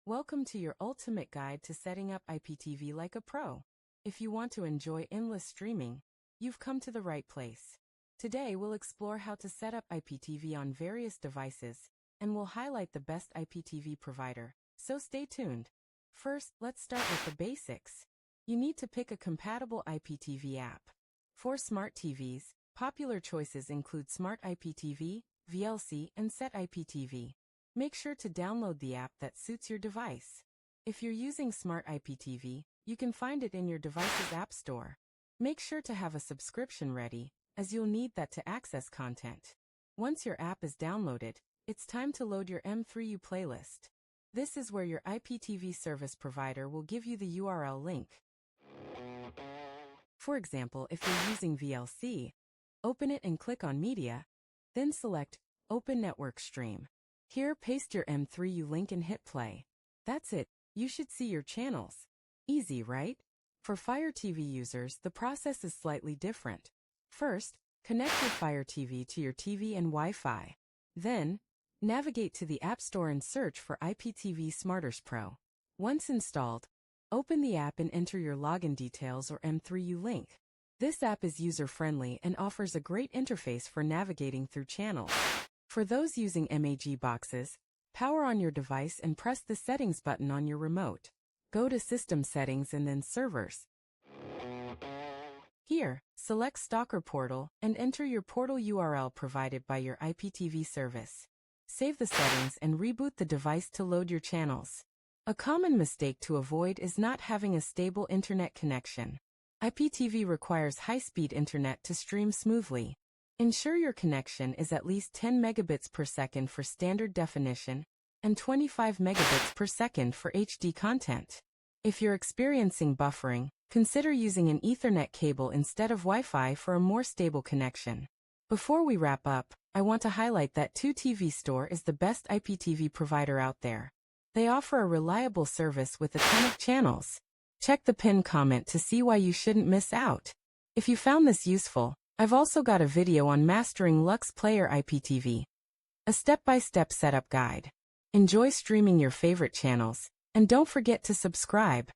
Welcome to your ultimate guide to setting up IPTV like a pro. If you want to enjoy endless streaming, you've come to the right place. Today we'll explore how to set up IPTV on various devices, and we'll highlight the best IPTV provider, so stay tuned. First, let's start with the basics. You need to pick a compatible IPTV app. For smart TVs, popular choices include Smart IPTV, VLC, and Set IPTV. Make sure to download the app that suits your device. If you're using Smart IPTV, you can find it in your device's app store. Make sure to have a subscription ready, as you'll need that to access content. Once your app is downloaded, it's time to load your M3U playlist. This is where your IPTV service provider will give you the URL link. For example, if you're using VLC, open it and click on Media, then select Open Network Stream. Here, paste your M3U link and hit play. That's it, you should see your channels. Easy, right? For Fire TV users, the process is slightly different. First, connect your Fire TV to your TV and Wi-Fi. Then, navigate to the App Store and search for IPTV Smarters Pro. Once installed, open the app and enter your login details or M3U link. This app is user-friendly and offers a great interface for navigating through channels. For those using MAG boxes, power on your device and press the Settings button on your remote. Go to System Settings and then Servers. Here, select Stalker Portal and enter your portal URL provided by your IPTV service. Save the settings and reboot the device to load your channels. A common mistake to avoid is not having a stable internet connection. IPTV requires high-speed internet to stream smoothly. Ensure your connection is at least 10 megabits per second for standard definition and 25 megabits per second for HD content. If you're experiencing buffering, consider using an Ethernet cable instead of Wi-Fi for a more stable connection. Before we wrap up, I want to highlight that 2TV Store is the best IPTV provider out there. They offer a reliable service with a ton of channels. Check the pinned comment to see why you shouldn't miss out. If you found this useful, I've also got a video on mastering Lux Player IPTV, a step-by-step setup guide. Enjoy streaming your favorite channels, and don't forget to subscribe.